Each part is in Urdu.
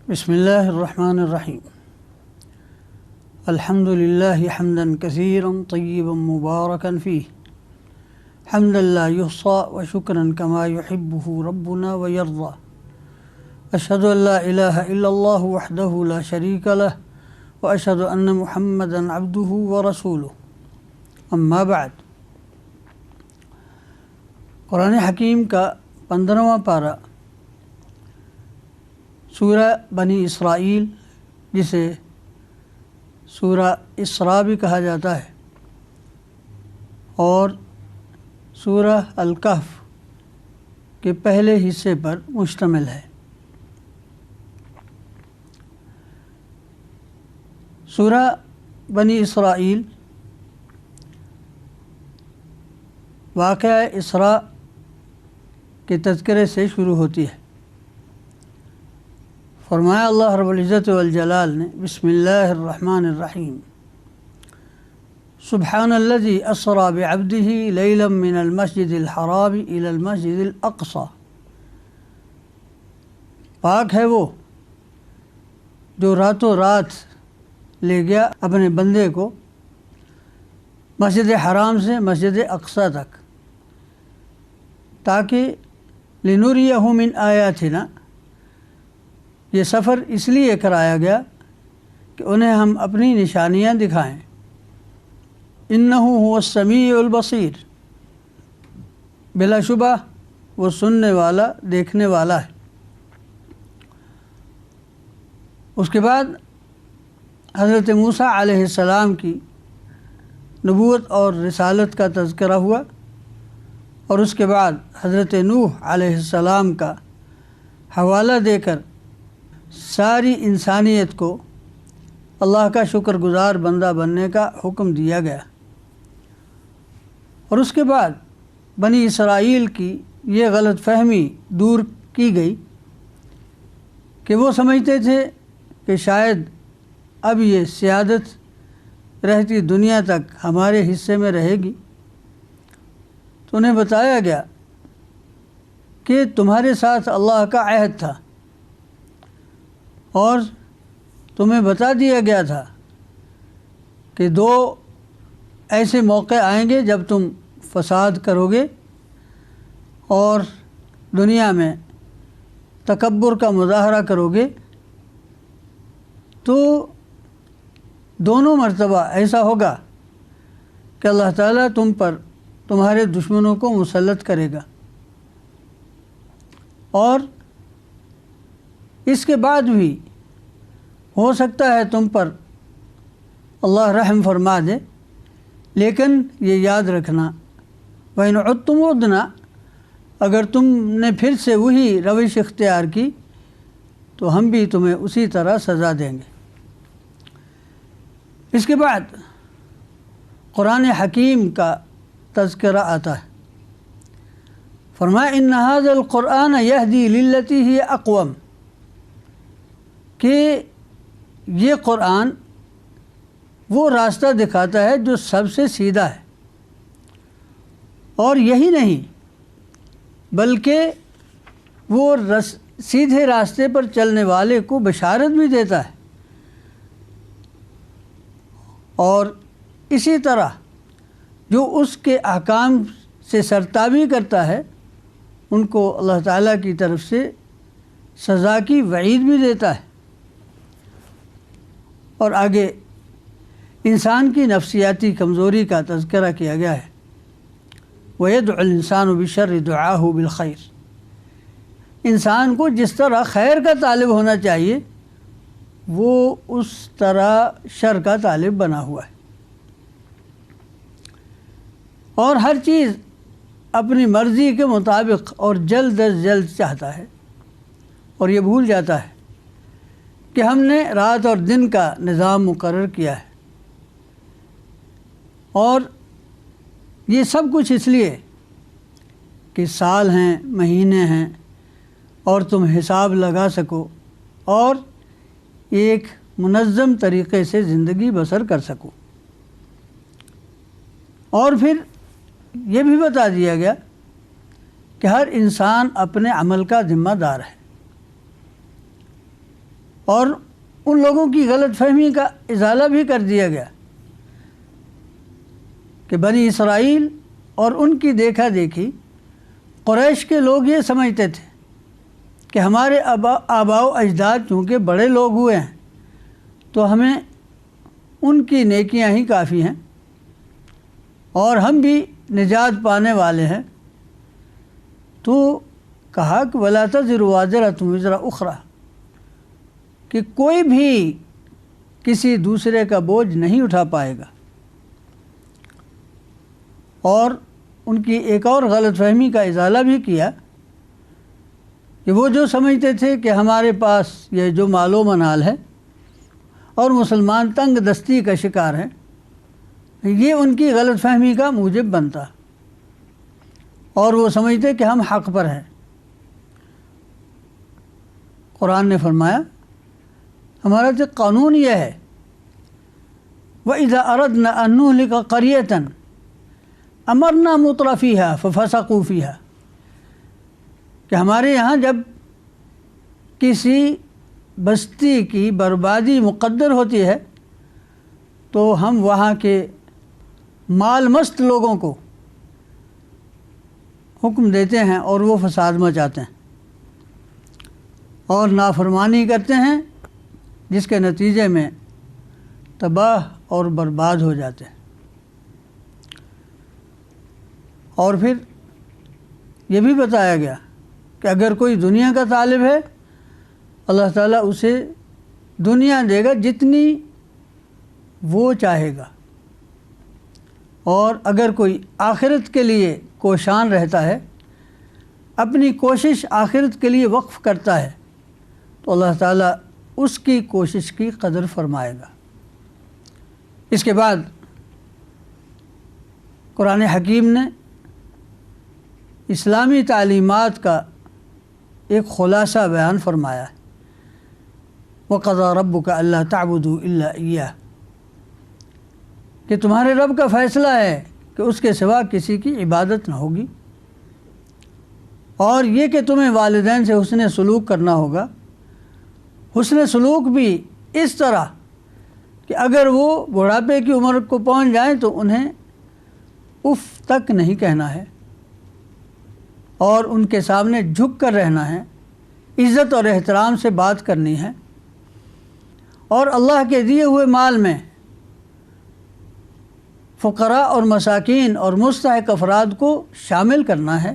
بسم اللہ الرحمن الرحیم الحمد للہ حمدا کثیرا طیبا مبارکا فیہ حمدا لا یحصی وشکرا کما یحبہ ربنا ویرضی اشہد ان لا الہ الا اللہ وحدہ لا شریک لہ واشہد ان محمدا عبدہ ورسولہ اما بعد۔ قرآن حکیم کا 15واں پارہ سورہ بنی اسرائیل، جسے سورہ اسراء بھی کہا جاتا ہے، اور سورہ الکہف کے پہلے حصے پر مشتمل ہے۔ سورہ بنی اسرائیل واقعہ اسراء کے تذکرے سے شروع ہوتی ہے۔ فرمایا اللہ رب العزت والجلال نے، بسم اللہ الرحمن الرحیم، سبحان الذی اسری بعبدہ لیلا من المسجد الحرام الی المسجد الاقصی۔ پاک ہے وہ جو راتوں رات لے گیا اپنے بندے کو مسجد حرام سے مسجد اقصی تک، تاکہ لنریہ من آیاتنا، یہ سفر اس لیے کرایا گیا کہ انہیں ہم اپنی نشانیاں دکھائیں۔ انہ هو السمیع البصیر، بلا شبہ وہ سننے والا دیکھنے والا ہے۔ اس کے بعد حضرت موسیٰ علیہ السلام کی نبوت اور رسالت کا تذکرہ ہوا، اور اس کے بعد حضرت نوح علیہ السلام کا حوالہ دے کر ساری انسانیت کو اللہ کا شکر گزار بندہ بننے کا حکم دیا گیا۔ اور اس کے بعد بنی اسرائیل کی یہ غلط فہمی دور کی گئی کہ وہ سمجھتے تھے کہ شاید اب یہ سیادت رہتی دنیا تک ہمارے حصے میں رہے گی، تو انہیں بتایا گیا کہ تمہارے ساتھ اللہ کا عہد تھا، اور تمہیں بتا دیا گیا تھا کہ 2 ایسے موقع آئیں گے جب تم فساد کرو گے اور دنیا میں تکبر کا مظاہرہ کرو گے، تو دونوں مرتبہ ایسا ہوگا کہ اللہ تعالیٰ تم پر تمہارے دشمنوں کو مسلط کرے گا، اور اس کے بعد بھی ہو سکتا ہے تم پر اللہ رحم فرما دے، لیکن یہ یاد رکھنا وَإِنْ عُدْتُمْ عُدْنَا، اگر تم نے پھر سے وہی روش اختیار کی تو ہم بھی تمہیں اسی طرح سزا دیں گے۔ اس کے بعد قرآن حکیم کا تذکرہ آتا ہے۔ فرمایا إِنَّ هَذَا الْقُرْآنَ يَهْدِي لِلَّتِي هِيَ أَقْوَمُ، کہ یہ قرآن وہ راستہ دکھاتا ہے جو سب سے سیدھا ہے، اور یہی نہیں بلکہ وہ سیدھے راستے پر چلنے والے کو بشارت بھی دیتا ہے، اور اسی طرح جو اس کے احکام سے سرتابی کرتا ہے ان کو اللہ تعالیٰ کی طرف سے سزا کی وعید بھی دیتا ہے۔ اور آگے انسان کی نفسیاتی کمزوری کا تذکرہ کیا گیا ہے۔ وَيَدْعُ الْإِنسَانُ بِالشَّرِّ دُعَاهُ بِالْخَيْرِ، انسان کو جس طرح خیر کا طالب ہونا چاہیے وہ اس طرح شر کا طالب بنا ہوا ہے، اور ہر چیز اپنی مرضی کے مطابق اور جلد از جلد چاہتا ہے، اور یہ بھول جاتا ہے کہ ہم نے رات اور دن کا نظام مقرر کیا ہے، اور یہ سب کچھ اس لیے کہ سال ہیں، مہینے ہیں، اور تم حساب لگا سکو اور ایک منظم طریقے سے زندگی بسر کر سکو۔ اور پھر یہ بھی بتا دیا گیا کہ ہر انسان اپنے عمل کا ذمہ دار ہے، اور ان لوگوں کی غلط فہمی کا ازالہ بھی کر دیا گیا کہ بنی اسرائیل اور ان کی دیکھا دیکھی قریش کے لوگ یہ سمجھتے تھے کہ ہمارے آباء و اجداد چونکہ بڑے لوگ ہوئے ہیں تو ہمیں ان کی نیکیاں ہی کافی ہیں اور ہم بھی نجات پانے والے ہیں۔ تو کہا کہ وَلَا تَزِرُ وَازِرَةٌ وِزْرَ أُخْرَى، کہ کوئی بھی کسی دوسرے کا بوجھ نہیں اٹھا پائے گا۔ اور ان کی ایک اور غلط فہمی کا ازالہ بھی کیا کہ وہ جو سمجھتے تھے کہ ہمارے پاس یہ جو مال و منال ہے اور مسلمان تنگ دستی کا شکار ہیں، یہ ان کی غلط فہمی کا موجب بنتا اور وہ سمجھتے کہ ہم حق پر ہیں۔ قرآن نے فرمایا ہمارا تو قانون یہ ہے وَإِذَا أَرَدْنَا أَن نُهْلِكَ قَرْيَةً أَمَرْنَا مُتْرَفِيهَا فَفَسَقُوا فِيهَا، کہ ہمارے یہاں جب کسی بستی کی بربادی مقدر ہوتی ہے تو ہم وہاں کے مال مست لوگوں کو حکم دیتے ہیں اور وہ فساد مچاتے ہیں اور نافرمانی کرتے ہیں، جس کے نتیجے میں تباہ اور برباد ہو جاتے ہیں۔ اور پھر یہ بھی بتایا گیا کہ اگر کوئی دنیا کا طالب ہے اللہ تعالیٰ اسے دنیا دے گا جتنی وہ چاہے گا، اور اگر کوئی آخرت کے لیے کوشاں رہتا ہے، اپنی کوشش آخرت کے لیے وقف کرتا ہے، تو اللہ تعالیٰ اس کی کوشش کی قدر فرمائے گا۔ اس کے بعد قرآن حکیم نے اسلامی تعلیمات کا ایک خلاصہ بیان فرمایا ہے، وَقَضَىٰ رَبُّكَ أَلَّا تَعْبُدُوا إِلَّا إِيَّاهُ، کہ تمہارے رب کا فیصلہ ہے کہ اس کے سوا کسی کی عبادت نہ ہوگی، اور یہ کہ تمہیں والدین سے حسن سلوک کرنا ہوگا۔ حسن سلوک بھی اس طرح کہ اگر وہ بڑھاپے کی عمر کو پہنچ جائیں تو انہیں اف تک نہیں کہنا ہے اور ان کے سامنے جھک کر رہنا ہے، عزت اور احترام سے بات کرنی ہے، اور اللہ کے دیے ہوئے مال میں فقراء اور مساکین اور مستحق افراد کو شامل کرنا ہے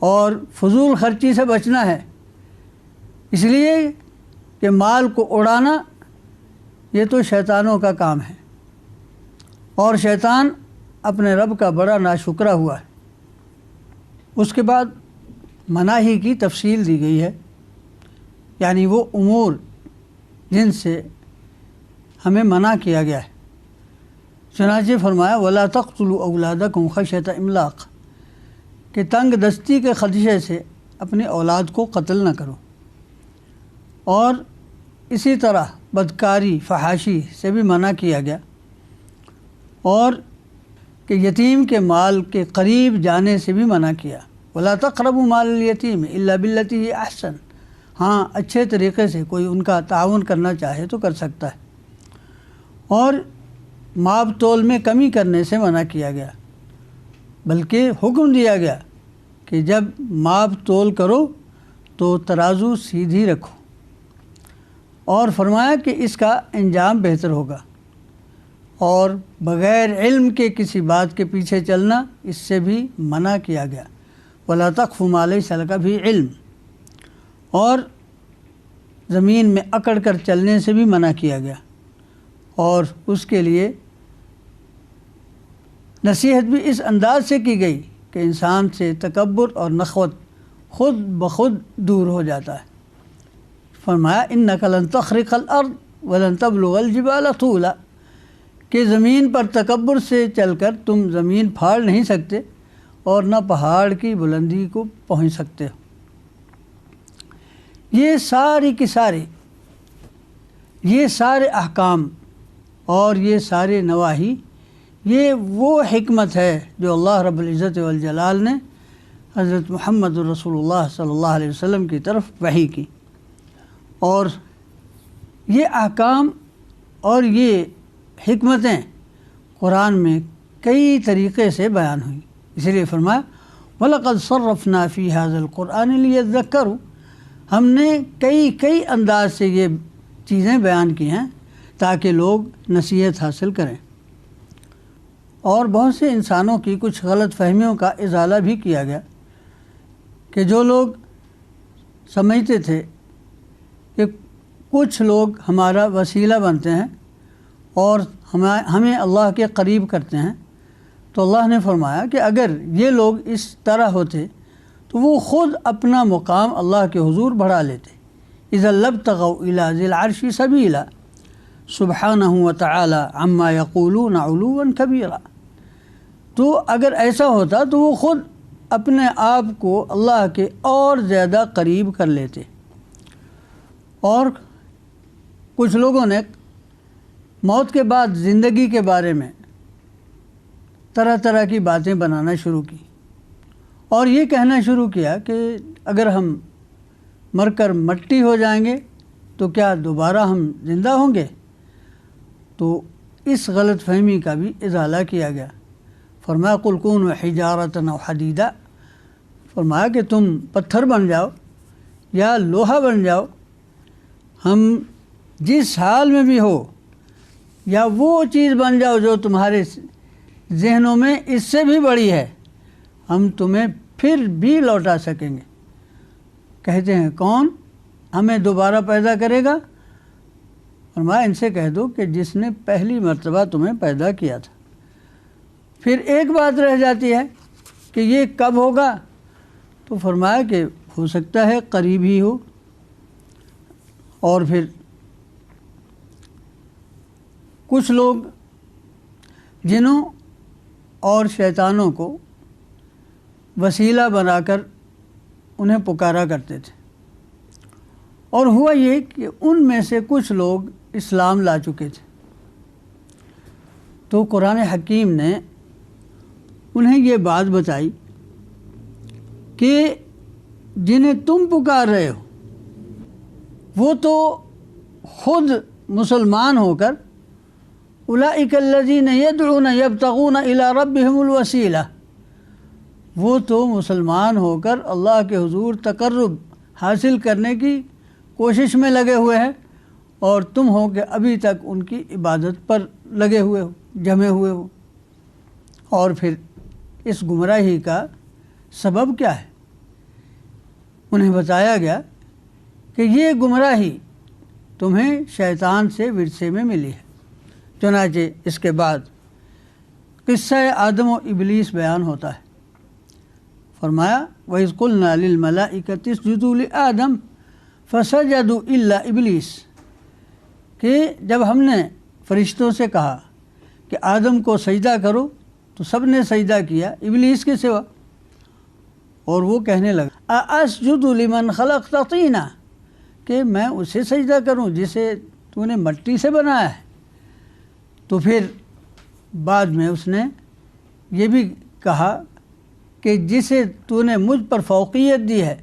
اور فضول خرچی سے بچنا ہے، اس لیے کہ مال کو اڑانا یہ تو شیطانوں کا کام ہے اور شیطان اپنے رب کا بڑا ناشکرا ہوا ہے۔ اس کے بعد مناہی کی تفصیل دی گئی ہے، یعنی وہ امور جن سے ہمیں منع کیا گیا ہے۔ چنانچہ فرمایا وَلَا تَقْتُلُوا أَوْلَادَكُمْ خَشْيَةَ إِمْلَاقٍ، کہ تنگ دستی کے خدشے سے اپنی اولاد کو قتل نہ کرو، اور اسی طرح بدکاری فحاشی سے بھی منع کیا گیا، اور کہ یتیم کے مال کے قریب جانے سے بھی منع کیا۔ وَلَا تَقْرَبُوا مَالَ الْيَتِيمِ إِلَّا بِالَّتِي هِيَ أَحْسَنُ، ہاں اچھے طریقے سے کوئی ان کا تعاون کرنا چاہے تو کر سکتا ہے، اور ماب تول میں کمی کرنے سے منع کیا گیا، بلکہ حکم دیا گیا کہ جب ماب تول کرو تو ترازو سیدھی رکھو، اور فرمایا کہ اس کا انجام بہتر ہوگا، اور بغیر علم کے کسی بات کے پیچھے چلنا اس سے بھی منع کیا گیا۔ وَلَا تَقْفُ مَا لَيْسَ لَكَ بِهِ عِلْمٌ، اور زمین میں اکڑ کر چلنے سے بھی منع کیا گیا، اور اس کے لیے نصیحت بھی اس انداز سے کی گئی کہ انسان سے تکبر اور نخوت خود بخود دور ہو جاتا ہے۔ فرمایا إِنَّكَ لَن تَخْرِقَ الْأَرْضَ وَلَن تَبْلُغَ الْجِبَالَ طُولًا، کہ زمین پر تکبر سے چل کر تم زمین پھاڑ نہیں سکتے اور نہ پہاڑ کی بلندی کو پہنچ سکتے ہو۔ یہ ساری کی ساری یہ سارے احکام اور یہ سارے نواہی، یہ وہ حکمت ہے جو اللہ رب العزت والجلال نے حضرت محمد رسول اللہ صلی اللہ علیہ وسلم کی طرف وحی کی، اور یہ احکام اور یہ حکمتیں قرآن میں کئی طریقے سے بیان ہوئیں، اسی لیے فرمایا وَلَقَدْ صَرَّفْنَا فِي هَذَا الْقُرْآنِ لِيَذَّكَّرُوا، ہم نے کئی انداز سے یہ چیزیں بیان کی ہیں تاکہ لوگ نصیحت حاصل کریں۔ اور بہت سے انسانوں کی کچھ غلط فہمیوں کا ازالہ بھی کیا گیا کہ جو لوگ سمجھتے تھے کہ کچھ لوگ ہمارا وسیلہ بنتے ہیں اور ہمیں اللہ کے قریب کرتے ہیں، تو اللہ نے فرمایا کہ اگر یہ لوگ اس طرح ہوتے تو وہ خود اپنا مقام اللہ کے حضور بڑھا لیتے۔ اذا لابتغوا الى ذی العرش سبیلا سبحانہ وتعالی عما یقولون علوا کبیرا، تو اگر ایسا ہوتا تو وہ خود اپنے آپ کو اللہ کے اور زیادہ قریب کر لیتے۔ اور کچھ لوگوں نے موت کے بعد زندگی کے بارے میں طرح طرح کی باتیں بنانا شروع کی اور یہ کہنا شروع کیا کہ اگر ہم مر کر مٹی ہو جائیں گے تو کیا دوبارہ ہم زندہ ہوں گے؟ تو اس غلط فہمی کا بھی ازالہ کیا گیا۔ فرمایا قُلْ كُونُوا حِجَارَةً أَوْ حَدِيدًا، فرمایا کہ تم پتھر بن جاؤ یا لوہا بن جاؤ، ہم جس حال میں بھی ہو، یا وہ چیز بن جاؤ جو تمہارے ذہنوں میں اس سے بھی بڑی ہے، ہم تمہیں پھر بھی لوٹا سکیں گے۔ کہتے ہیں کون ہمیں دوبارہ پیدا کرے گا؟ فرمایا ان سے کہہ دو کہ جس نے پہلی مرتبہ تمہیں پیدا کیا تھا۔ پھر ایک بات رہ جاتی ہے کہ یہ کب ہوگا؟ تو فرمایا کہ ہو سکتا ہے قریب ہی ہو۔ اور پھر کچھ لوگ جنوں اور شیطانوں کو وسیلہ بنا کر انہیں پکارا کرتے تھے، اور ہوا یہ کہ ان میں سے کچھ لوگ اسلام لا چکے تھے، تو قرآن حکیم نے انہیں یہ بات بتائی کہ جنہیں تم پکار رہے ہو وہ تو خود مسلمان ہو کر اولئک الذین یدعون یبتغون الی ربہم الوسیلہ، وہ تو مسلمان ہو کر اللہ کے حضور تقرب حاصل کرنے کی کوشش میں لگے ہوئے ہیں، اور تم ہو کہ ابھی تک ان کی عبادت پر لگے ہوئے ہو، جمے ہوئے ہو۔ اور پھر اس گمراہی کا سبب کیا ہے؟ انہیں بتایا گیا کہ یہ گمراہی تمہیں شیطان سے ورثے میں ملی ہے۔ چنانچہ اس کے بعد قصہ آدم و ابلیس بیان ہوتا ہے۔ فرمایا وَإِذْ قُلْنَا لِلْمَلَائِكَةِ اسْجُدُوا لِآدَمَ فَسَجَدُوا إِلَّا إِبْلِيسَ، کہ جب ہم نے فرشتوں سے کہا کہ آدم کو سجدہ کرو تو سب نے سجدہ کیا ابلیس کے سوا، اور وہ کہنے لگا أَأَسْجُدُ لِمَنْ خَلَقْتَ طِينًا، کہ میں اسے سجدہ کروں جسے تو نے مٹی سے بنایا ہے۔ تو پھر بعد میں اس نے یہ بھی کہا کہ جسے تو نے مجھ پر فوقیت دی ہے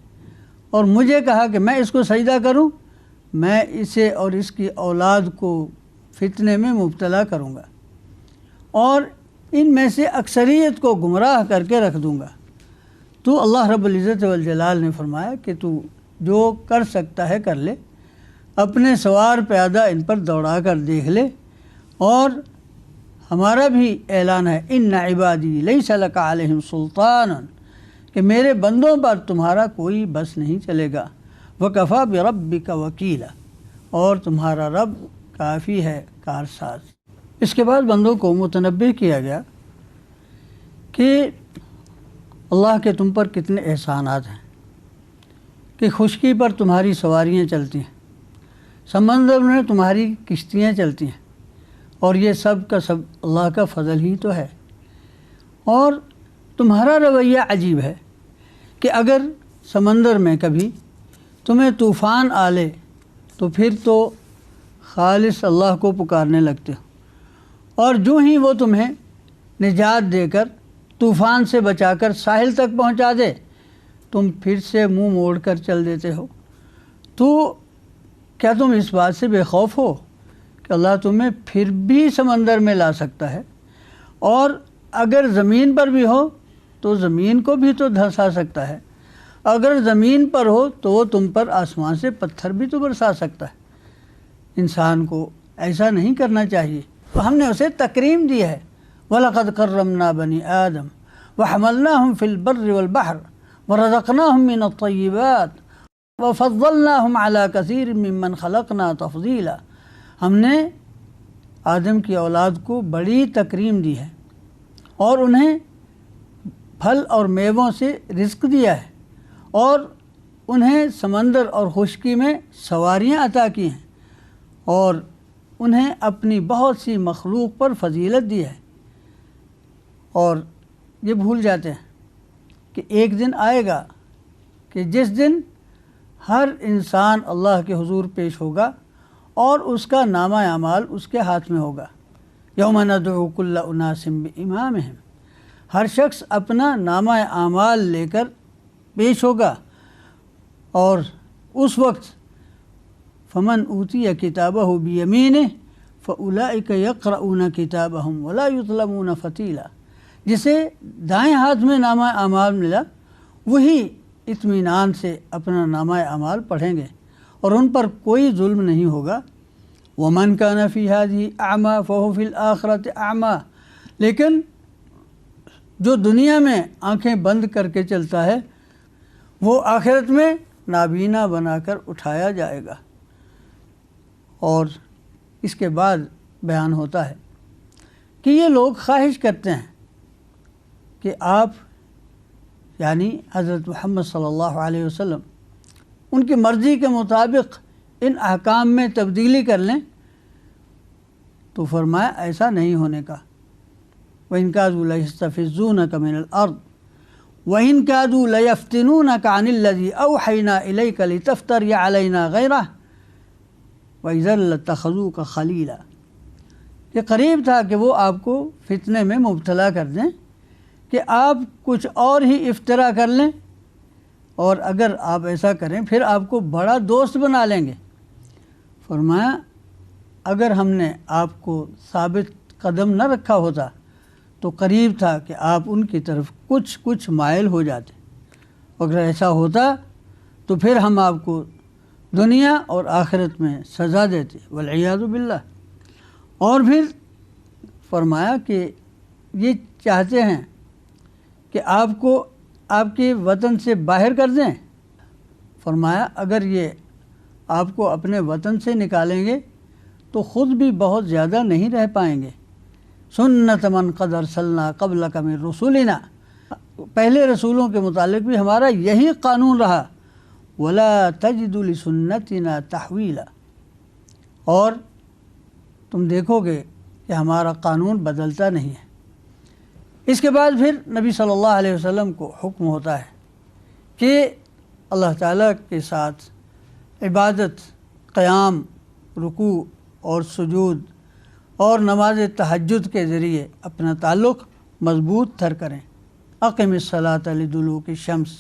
اور مجھے کہا کہ میں اس کو سجدہ کروں، میں اسے اور اس کی اولاد کو فتنے میں مبتلا کروں گا اور ان میں سے اکثریت کو گمراہ کر کے رکھ دوں گا۔ تو اللہ رب العزت والجلال نے فرمایا کہ تو جو کر سکتا ہے کر لے، اپنے سوار پیادہ ان پر دوڑا کر دیکھ لے، اور ہمارا بھی اعلان ہے ان عبادی لیس لک علیہم سلطان، کہ میرے بندوں پر تمہارا کوئی بس نہیں چلے گا، وکفی بربک وکیلا، اور تمہارا رب کافی ہے کارساز۔ اس کے بعد بندوں کو متنبہ کیا گیا کہ اللہ کے تم پر کتنے احسانات ہیں، کہ خشکی پر تمہاری سواریاں چلتی ہیں، سمندر میں تمہاری کشتیاں چلتی ہیں، اور یہ سب کا سب اللہ کا فضل ہی تو ہے۔ اور تمہارا رویہ عجیب ہے کہ اگر سمندر میں کبھی تمہیں طوفان آ لے تو پھر تو خالص اللہ کو پکارنے لگتے ہو، اور جو ہی وہ تمہیں نجات دے کر طوفان سے بچا کر ساحل تک پہنچا دے تم پھر سے منہ موڑ کر چل دیتے ہو۔ تو کیا تم اس بات سے بے خوف ہو کہ اللہ تمہیں پھر بھی سمندر میں لا سکتا ہے، اور اگر زمین پر بھی ہو تو زمین کو بھی تو دھنسا سکتا ہے، اگر زمین پر ہو تو وہ تم پر آسمان سے پتھر بھی تو برسا سکتا ہے۔ انسان کو ایسا نہیں کرنا چاہیے۔ ہم نے اسے تکریم دی ہے، وَلَقَدْ كَرَّمْنَا بَنِي آدَمَ وَحَمَلْنَاهُمْ فِي الْبَرِّ وَالْبَحْرِ وَرَزَقْنَاهُمْ مِنَ الطَّيِّبَاتِ وَفَضَّلْنَاهُمْ عَلَى كَثِيرٍ مِّمَّنْ خَلَقْنَا تَفْضِيلًا۔ ہم نے آدم کی اولاد کو بڑی تکریم دی ہے اور انہیں پھل اور میووں سے رزق دیا ہے، اور انہیں سمندر اور خشکی میں سواریاں عطا کی ہیں، اور انہیں اپنی بہت سی مخلوق پر فضیلت دی ہے۔ اور یہ بھول جاتے ہیں کہ ایک دن آئے گا کہ جس دن ہر انسان اللہ کے حضور پیش ہوگا اور اس کا نامہ اعمال اس کے ہاتھ میں ہوگا۔ یوم ندعو کل اناس بامامہم، ہر شخص اپنا نامہ اعمال لے کر پیش ہوگا، اور اس وقت فمن اوتی کتابہ بیمینہ فاولئک یقرؤون کتابہم ولا یظلمون فتیلا، جسے دائیں ہاتھ میں نامہ اعمال ملا وہی اطمینان سے اپنا نامہ اعمال پڑھیں گے اور ان پر کوئی ظلم نہیں ہوگا۔ ومن کان فی ہذہ اعمی فہو فی الآخرۃ اعمی، لیکن جو دنیا میں آنکھیں بند کر کے چلتا ہے وہ آخرت میں نابینا بنا کر اٹھایا جائے گا۔ اور اس کے بعد بیان ہوتا ہے کہ یہ لوگ خواہش کرتے ہیں کہ آپ یعنی حضرت محمد صلی اللہ علیہ وسلم ان کی مرضی کے مطابق ان احکام میں تبدیلی کر لیں، تو فرمایا ایسا نہیں ہونے کا۔ وَإِن كَادُوا لَيَسْتَفِزُّونَكَ مِنَ الْأَرْضِ وَإِن كَادُوا لَيَفْتِنُونَكَ عَنِ الَّذِي أَوْحَيْنَا إِلَيْكَ لِتَفْتَرِيَ عَلَيْنَا غَيْرَهُ وَإِذًا لَاتَّخَذُوكَ خَلِيلًا۔ یہ قریب تھا کہ وہ آپ کو فتنے میں مبتلا کر دیں کہ آپ کچھ اور ہی افترا کر لیں، اور اگر آپ ایسا کریں پھر آپ کو بڑا دوست بنا لیں گے۔ فرمایا اگر ہم نے آپ کو ثابت قدم نہ رکھا ہوتا تو قریب تھا کہ آپ ان کی طرف کچھ مائل ہو جاتے، اگر ایسا ہوتا تو پھر ہم آپ کو دنیا اور آخرت میں سزا دیتے، والعیاذ باللہ۔ اور پھر فرمایا کہ یہ چاہتے ہیں کہ آپ کو آپ کے وطن سے باہر کر دیں۔ فرمایا اگر یہ آپ کو اپنے وطن سے نکالیں گے تو خود بھی بہت زیادہ نہیں رہ پائیں گے۔ سنت من قد ارسلنا قبلک من رسولنا، پہلے رسولوں کے متعلق بھی ہمارا یہی قانون رہا، ولا تجد لسنتنا تحویلا، اور تم دیکھو گے کہ ہمارا قانون بدلتا نہیں ہے۔ اس کے بعد پھر نبی صلی اللہ علیہ وسلم کو حکم ہوتا ہے کہ اللہ تعالیٰ کے ساتھ عبادت، قیام، رکوع اور سجود اور نماز تہجد کے ذریعے اپنا تعلق مضبوط تر کریں۔ اقم الصلاۃ لدلوک الشمس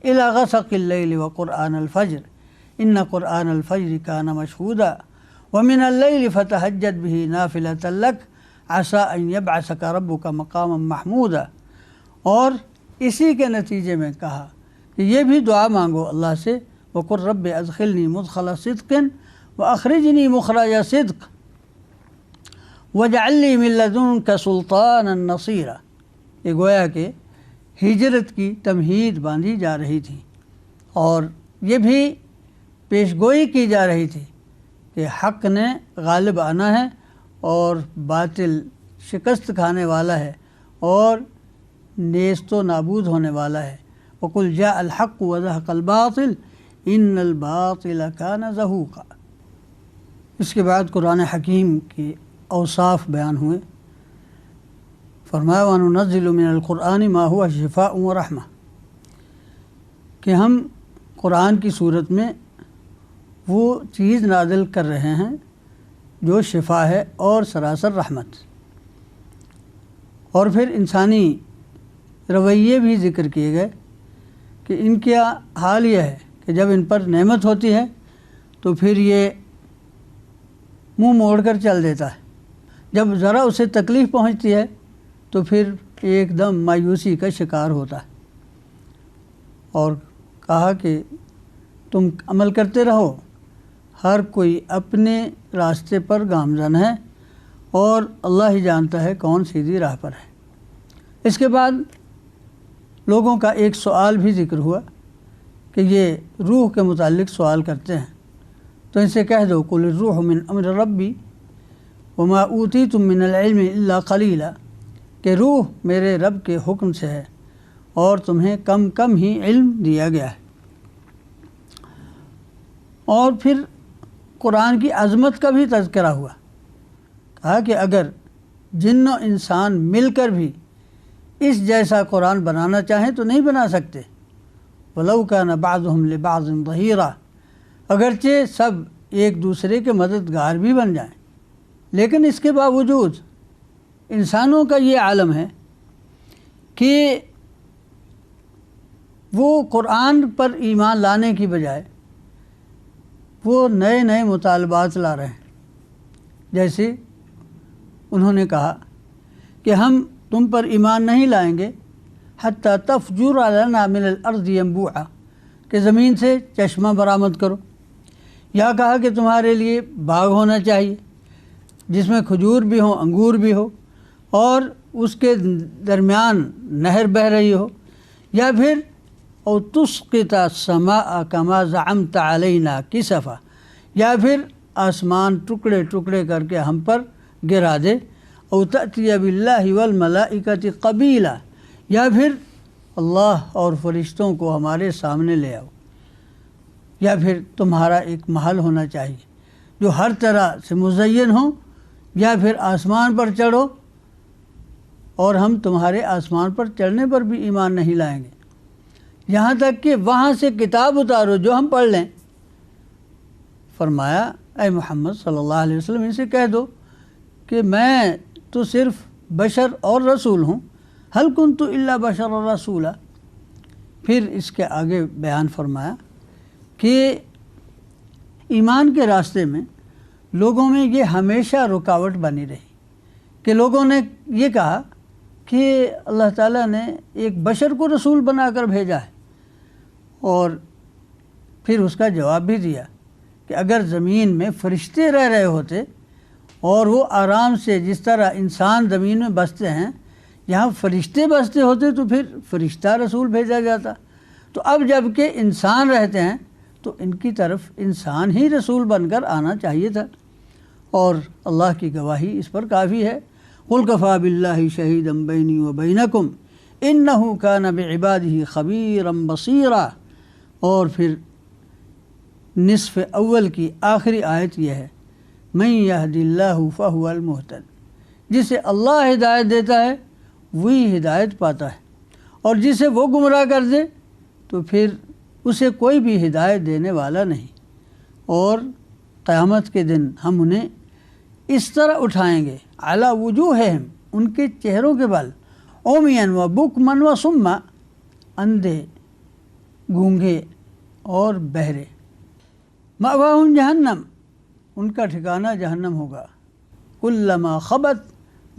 الی غسق اللیل وقرآن الفجر ان قرآن الفجر کان مشہودا ومن اللیل فتہجد بہ نافلۃ لک عسیٰ ان یبعثک ربک مقاما محمودا۔ اور اسی کے نتیجے میں کہا کہ یہ بھی دعا مانگو اللہ سے، وقل رب ادخلنی مدخل صدق واخرجنی مخرج صدق واجعل لی من لدنک سلطانا نصیرا۔ یہ گویا کہ ہجرت کی تمہید باندھی جا رہی تھی، اور یہ بھی پیشگوئی کی جا رہی تھی کہ حق نے غالب آنا ہے اور باطل شکست کھانے والا ہے اور نیست و نابود ہونے والا ہے۔ وَقُلْ جَاءَ الْحَقُّ وَزَهَقَ الْبَاطِلُ إِنَّ الْبَاطِلَ كَانَ زَهُوقًا۔ اس کے بعد قرآن حکیم کے اوصاف بیان ہوئے۔ فرمایا وَنُنَزِّلُ مِنَ الْقُرْآنِ مَا هُوَ شِفَاءٌ وَرَحْمَةٌ، کہ ہم قرآن کی صورت میں وہ چیز نازل کر رہے ہیں جو شفا ہے اور سراسر رحمت۔ اور پھر انسانی رویے بھی ذکر کیے گئے کہ ان کا حال یہ ہے کہ جب ان پر نعمت ہوتی ہے تو پھر یہ منہ موڑ کر چل دیتا ہے، جب ذرا اسے تکلیف پہنچتی ہے تو پھر ایک دم مایوسی کا شکار ہوتا ہے۔ اور کہا کہ تم عمل کرتے رہو، ہر کوئی اپنے راستے پر گامزن ہے اور اللہ ہی جانتا ہے کون سیدھی راہ پر ہے۔ اس کے بعد لوگوں کا ایک سوال بھی ذکر ہوا کہ یہ روح کے متعلق سوال کرتے ہیں، تو ان سے کہہ دو قل الروح من امر ربی وما اوتیتم من العلم الا قلیلا، کہ روح میرے رب کے حکم سے ہے اور تمہیں کم کم ہی علم دیا گیا ہے۔ اور پھر قرآن کی عظمت کا بھی تذکرہ ہوا، کہا کہ اگر جن و انسان مل کر بھی اس جیسا قرآن بنانا چاہیں تو نہیں بنا سکتے۔ وَلَوْ كَانَ بَعْضُهُمْ لِبَعْضٍ ظَهِيرًا، اگرچہ سب ایک دوسرے کے مددگار بھی بن جائیں، لیکن اس کے باوجود انسانوں کا یہ عالم ہے کہ وہ قرآن پر ایمان لانے کی بجائے وہ نئے نئے مطالبات لا رہے ہیں۔ جیسے انہوں نے کہا کہ ہم تم پر ایمان نہیں لائیں گے حتی تفجر لنا من الارض ینبوعا، کہ زمین سے چشمہ برآمد کرو، یا کہا کہ تمہارے لیے باغ ہونا چاہیے جس میں کھجور بھی ہو، انگور بھی ہو، اور اس کے درمیان نہر بہہ رہی ہو، یا پھر او تسقط السماء کما زعمت علینا کسفا، یا پھر آسمان ٹکڑے ٹکڑے کر کے ہم پر گرا دے، او تأتی باللہ والملائکۃ قبیلا، یا پھر اللہ اور فرشتوں کو ہمارے سامنے لے آؤ، یا پھر تمہارا ایک محل ہونا چاہیے جو ہر طرح سے مزین ہو، یا پھر آسمان پر چڑھو اور ہم تمہارے آسمان پر چڑھنے پر بھی ایمان نہیں لائیں گے، یہاں تک کہ وہاں سے کتاب اتارو جو ہم پڑھ لیں۔ فرمایا اے محمد صلی اللہ علیہ وسلم ان سے کہہ دو کہ میں تو صرف بشر اور رسول ہوں، هل كنت الا بشر رسولا۔ پھر اس کے آگے بیان فرمایا کہ ایمان کے راستے میں لوگوں میں یہ ہمیشہ رکاوٹ بنی رہی کہ لوگوں نے یہ کہا کہ اللہ تعالیٰ نے ایک بشر کو رسول بنا کر بھیجا ہے، اور پھر اس کا جواب بھی دیا کہ اگر زمین میں فرشتے رہ رہے ہوتے اور وہ آرام سے جس طرح انسان زمین میں بستے ہیں یہاں فرشتے بستے ہوتے تو پھر فرشتہ رسول بھیجا جاتا، تو اب جب کہ انسان رہتے ہیں تو ان کی طرف انسان ہی رسول بن کر آنا چاہیے تھا، اور اللہ کی گواہی اس پر کافی ہے۔ قُلْ كَفَىٰ بِاللَّهِ شَهِيدًا بَيْنِي وَبَيْنَكُمْ إِنَّهُ كَانَ بِعِبَادِهِ خَبِيرًا بَصِيرًا۔ اور پھر نصف اول کی آخری آیت یہ ہے مَن يَهْدِ اللَّهُ فَهُوَ الْمُهْتَدِ، جسے اللہ ہدایت دیتا ہے وہی ہدایت پاتا ہے، اور جسے وہ گمراہ کر دے تو پھر اسے کوئی بھی ہدایت دینے والا نہیں۔ اور قیامت کے دن ہم انہیں اس طرح اٹھائیں گے علی وجوہہم، ان کے چہروں کے بل، عمیاً و بکماً و صما، اندھے، گونگے اور بہرے، مأواہم جہنم، ان کا ٹھکانہ جہنم ہوگا، کلما خبت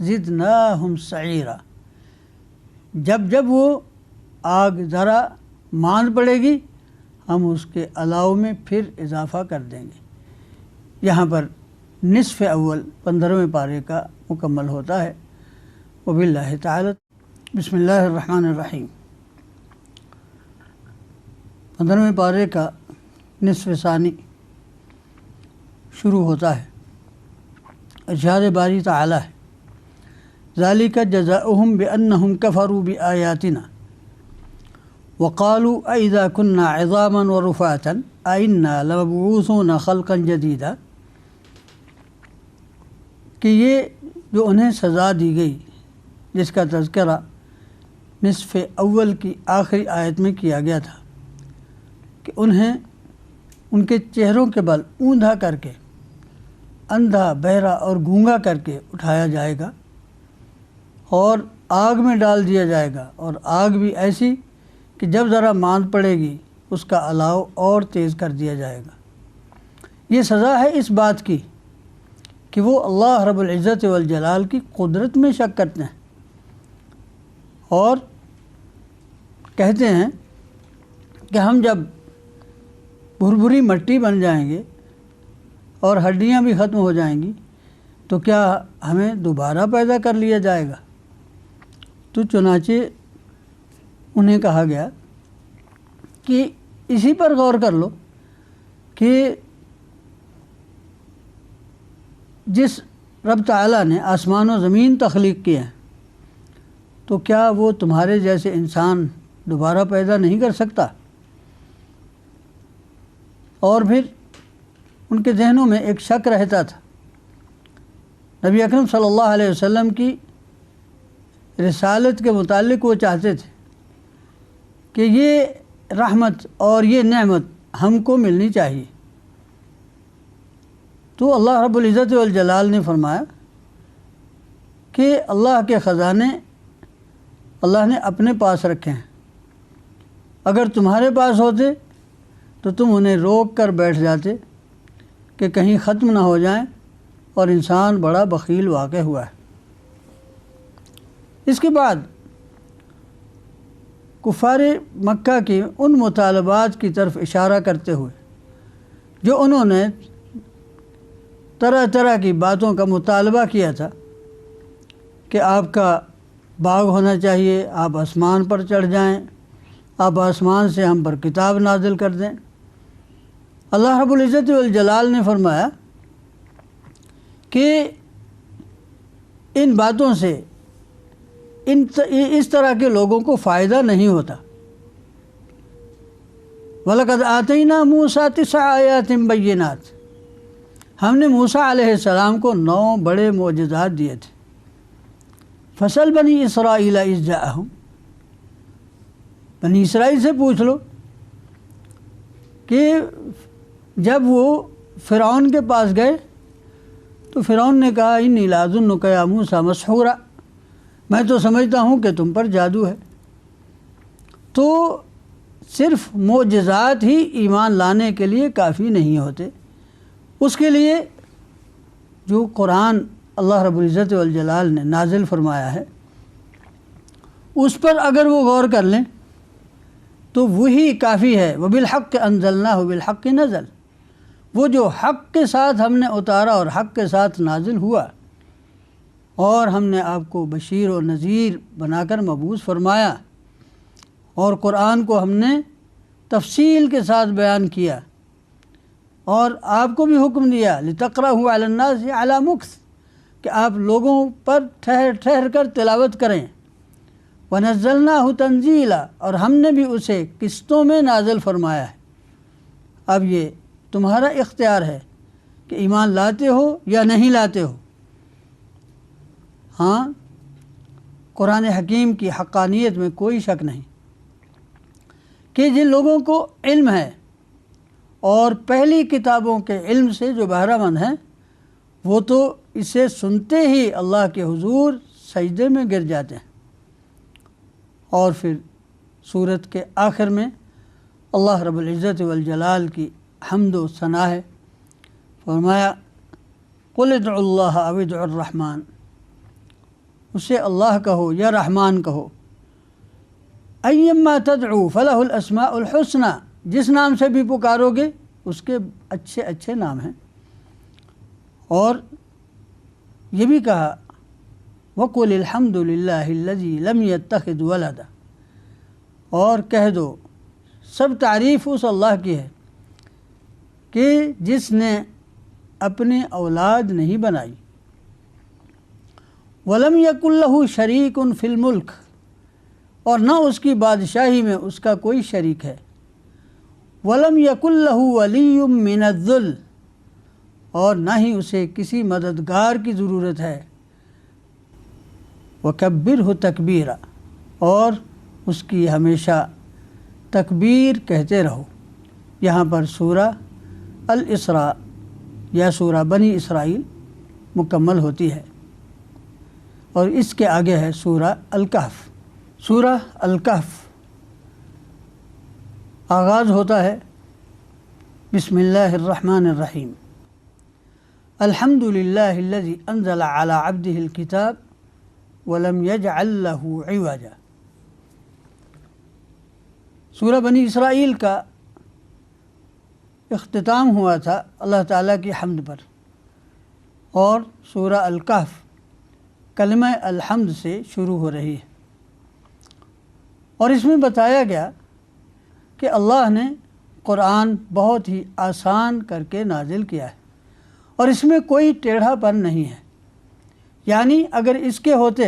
زدناہم سعیرا، جب جب وہ آگ ذرا ماند پڑے گی ہم اس کے علاوہ میں پھر اضافہ کر دیں گے۔ یہاں پر نصف اول 15ویں پارے کا مکمل ہوتا ہے۔ وباللہ تعالی بسم اللہ الرحمن الرحیم۔ 15ویں پارے کا نصف ثانی شروع ہوتا ہے۔ ارشاد باری تعالی ہے ذالک جزاؤہم بأنہم کفروا بآیاتنا وقالوا اذا كنا عظاما ورفاتا ائنا لمبعوثون خلقا جدیدا، کہ یہ جو انہیں سزا دی گئی جس کا تذکرہ نصف اول کی آخری آیت میں کیا گیا تھا کہ انہیں ان کے چہروں کے بل اوندھا کر کے، اندھا، بہرا اور گونگا کر کے اٹھایا جائے گا اور آگ میں ڈال دیا جائے گا، اور آگ بھی ایسی کہ جب ذرا ماند پڑے گی اس کا الاؤ اور تیز کر دیا جائے گا۔ یہ سزا ہے اس بات کی کہ وہ اللہ رب العزت والجلال کی قدرت میں شک کرتے ہیں اور کہتے ہیں کہ ہم جب بھربھری مٹی بن جائیں گے اور ہڈیاں بھی ختم ہو جائیں گی تو کیا ہمیں دوبارہ پیدا کر لیا جائے گا؟ تو چنانچہ انہیں کہا گیا کہ اسی پر غور کر لو کہ جس رب تعالیٰ نے آسمان و زمین تخلیق کیے ہیں تو کیا وہ تمہارے جیسے انسان دوبارہ پیدا نہیں کر سکتا؟ اور پھر ان کے ذہنوں میں ایک شک رہتا تھا۔ نبی اکرم صلی اللہ علیہ وسلم کی رسالت کے متعلق وہ چاہتے تھے کہ یہ رحمت اور یہ نعمت ہم کو ملنی چاہیے۔ تو اللہ رب العزت والجلال نے فرمایا کہ اللہ کے خزانے اللہ نے اپنے پاس رکھے ہیں، اگر تمہارے پاس ہوتے تو تم انہیں روک کر بیٹھ جاتے کہ کہیں ختم نہ ہو جائیں، اور انسان بڑا بخیل واقع ہوا ہے۔ اس کے بعد کفار مکہ کے ان مطالبات کی طرف اشارہ کرتے ہوئے جو انہوں نے طرح طرح کی باتوں کا مطالبہ کیا تھا کہ آپ کا باغ ہونا چاہیے، آپ آسمان پر چڑھ جائیں، آپ آسمان سے ہم پر کتاب نازل کر دیں، اللہ رب العزت والجلال نے فرمایا کہ ان باتوں سے اس طرح کے لوگوں کو فائدہ نہیں ہوتا۔ وَلَقَدْ آتَيْنَا مُوسَىٰ 9 آیَاتٍ بَيِّنَاتٍ، ہم نے موسیٰ علیہ السلام کو 9 بڑے معجزات دیے تھے۔ فَاسْأَلْ بَنِي إِسْرَائِيلَ إِذْ جَاءَهُمْ، بنی اسرائیل سے پوچھ لو کہ جب وہ فرعون کے پاس گئے تو فرعون نے کہا انی لأظنک یا موسیٰ مسحورا، میں تو سمجھتا ہوں کہ تم پر جادو ہے۔ تو صرف معجزات ہی ایمان لانے کے لیے کافی نہیں ہوتے، اس کے لیے جو قرآن اللہ رب العزت والجلال نے نازل فرمایا ہے اس پر اگر وہ غور کر لیں تو وہی کافی ہے۔ وبالحق انزلناہ بالحق نزل، وہ جو حق کے ساتھ ہم نے اتارا اور حق کے ساتھ نازل ہوا، اور ہم نے آپ کو بشیر و نذیر بنا کر مبعوث فرمایا، اور قرآن کو ہم نے تفصیل کے ساتھ بیان کیا، اور آپ کو بھی حکم دیا لتقرأہ علی الناس علی مکث، کہ آپ لوگوں پر ٹھہر ٹھہر کر تلاوت کریں۔ وَنَزَّلْنَاهُ تَنزِيلًا، اور ہم نے بھی اسے قسطوں میں نازل فرمایا ہے۔ اب یہ تمہارا اختیار ہے کہ ایمان لاتے ہو یا نہیں لاتے ہو۔ ہاں، قرآن حکیم کی حقانیت میں کوئی شک نہیں کہ جن لوگوں کو علم ہے اور پہلی کتابوں کے علم سے جو بہرہ مند ہیں، وہ تو اسے سنتے ہی اللہ کے حضور سجدے میں گر جاتے ہیں۔ اور پھر سورت کے آخر میں اللہ رب العزت والجلال کی حمد و ثنا ہے، فرمایا قُلِ ادْعُوا اللَّهَ أَوِ ادْعُوا الرَّحْمَٰنَ، اسے اللہ کہو یا رحمان کہو، أَيَّمَّا تَدْعُوا فَلَهُ الْأَسْمَاءُ الْحُسْنَىٰ، جس نام سے بھی پکارو گے اس کے اچھے اچھے نام ہیں۔ اور یہ بھی کہا وَقُلِ الْحَمْدُ لِلَّهِ الَّذِي لَمْ يَتَّخِذْ وَلَدًا، اور کہہ دو سب تعریف اس اللہ کی ہے کہ جس نے اپنی اولاد نہیں بنائی۔ وَلَمْ يَكُنْ لَهُ شَرِيكٌ فِي الْمُلْكِ، اور نہ اس کی بادشاہی میں اس کا کوئی شریک ہے۔ وَلَمْ يَكُنْ لَهُ وَلِيٌّ مِّنَ الذُّلِّ، اور نہ ہی اسے کسی مددگار کی ضرورت ہے۔ وَكَبِّرْهُ تَكْبِيرًا، اور اس کی ہمیشہ تکبیر کہتے رہو۔ یہاں پر سورہ الاسراء یا سورہ بنی اسرائیل مکمل ہوتی ہے، اور اس کے آگے ہے سورہ الکہف۔ سورہ الکہف آغاز ہوتا ہے بسم اللہ الرحمن الرحیم، الحمد للہ الذی انزل علی عبدہ الکتاب ولم یجعل لہ عوجا۔ سورہ بنی اسرائیل کا اختتام ہوا تھا اللہ تعالیٰ کی حمد پر، اور سورہ الکہف کلمہ الحمد سے شروع ہو رہی ہے، اور اس میں بتایا گیا کہ اللہ نے قرآن بہت ہی آسان کر کے نازل کیا ہے، اور اس میں کوئی ٹیڑھا پن نہیں ہے، یعنی اگر اس کے ہوتے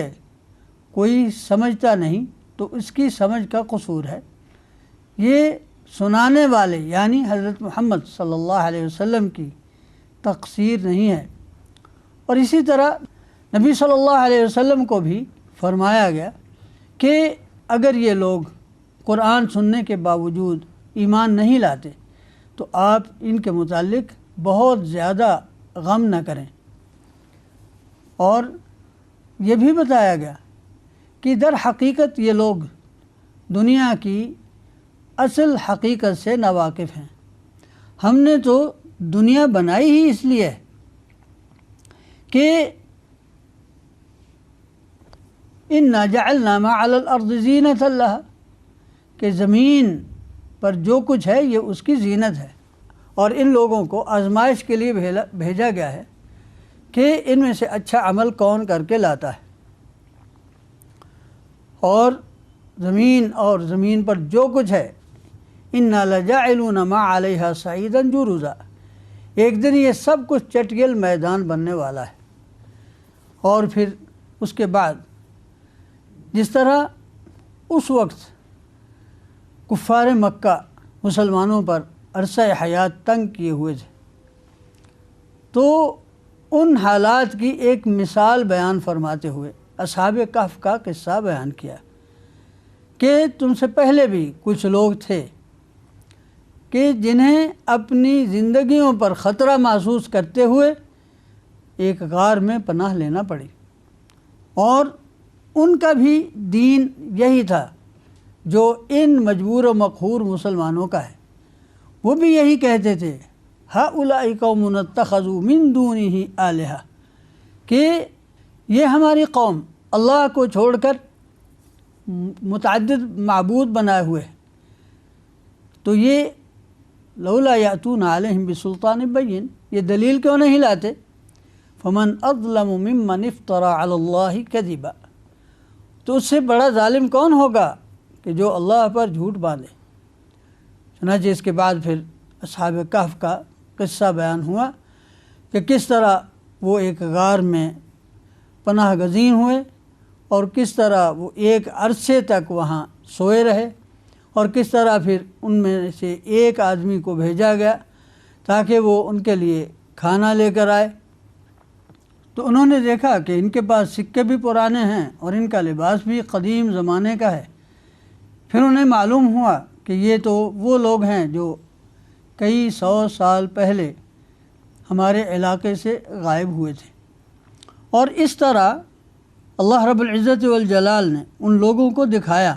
کوئی سمجھتا نہیں تو اس کی سمجھ کا قصور ہے، یہ سنانے والے یعنی حضرت محمد صلی اللہ علیہ وسلم کی تقصیر نہیں ہے۔ اور اسی طرح نبی صلی اللہ علیہ وسلم کو بھی فرمایا گیا کہ اگر یہ لوگ قرآن سننے کے باوجود ایمان نہیں لاتے تو آپ ان کے متعلق بہت زیادہ غم نہ کریں، اور یہ بھی بتایا گیا کہ در حقیقت یہ لوگ دنیا کی اصل حقیقت سے ناواقف ہیں۔ ہم نے تو دنیا بنائی ہی اس لیے کہ اِنَّا جَعَلْنَا مَا عَلَى الْأَرْضِ زِينَةً لَهَا، کہ زمین پر جو کچھ ہے یہ اس کی زینت ہے، اور ان لوگوں کو آزمائش کے لیے بھیجا گیا ہے کہ ان میں سے اچھا عمل کون کر کے لاتا ہے، اور زمین پر جو کچھ ہے اِنَّا لَجَاعِلُونَ مَا عَلَيْهَا صَعِيدًا جُرُزًا، ایک دن یہ سب کچھ چٹگل میدان بننے والا ہے۔ اور پھر اس کے بعد جس طرح اس وقت کفار مکہ مسلمانوں پر عرصہ حیات تنگ کیے ہوئے تھے، تو ان حالات کی ایک مثال بیان فرماتے ہوئے اصحاب کہف کا قصہ بیان کیا کہ تم سے پہلے بھی کچھ لوگ تھے کہ جنہیں اپنی زندگیوں پر خطرہ محسوس کرتے ہوئے ایک غار میں پناہ لینا پڑی، اور ان کا بھی دین یہی تھا جو ان مجبور و مقہور مسلمانوں کا ہے۔ وہ بھی یہی کہتے تھے ہؤلاء قوم اتخذوا من دونہ آلہہ، کہ یہ ہماری قوم اللہ کو چھوڑ کر متعدد معبود بنائے ہوئے ہیں، تو یہ لولا یأتون علیہم بسلطان بین، یہ دلیل کیوں نہیں لاتے؟ فمن اظلم ممن افترى علی اللہ کذبا، تو اس سے بڑا ظالم کون ہوگا کہ جو اللہ پر جھوٹ باندھے۔ چنانچہ اس کے بعد پھر اصحاب کہف کا قصہ بیان ہوا کہ کس طرح وہ ایک غار میں پناہ گزین ہوئے، اور کس طرح وہ ایک عرصے تک وہاں سوئے رہے، اور کس طرح پھر ان میں سے ایک آدمی کو بھیجا گیا تاکہ وہ ان کے لیے کھانا لے کر آئے، تو انہوں نے دیکھا کہ ان کے پاس سکے بھی پرانے ہیں اور ان کا لباس بھی قدیم زمانے کا ہے۔ پھر انہیں معلوم ہوا کہ یہ تو وہ لوگ ہیں جو کئی 100 سال پہلے ہمارے علاقے سے غائب ہوئے تھے، اور اس طرح اللہ رب العزت والجلال نے ان لوگوں کو دکھایا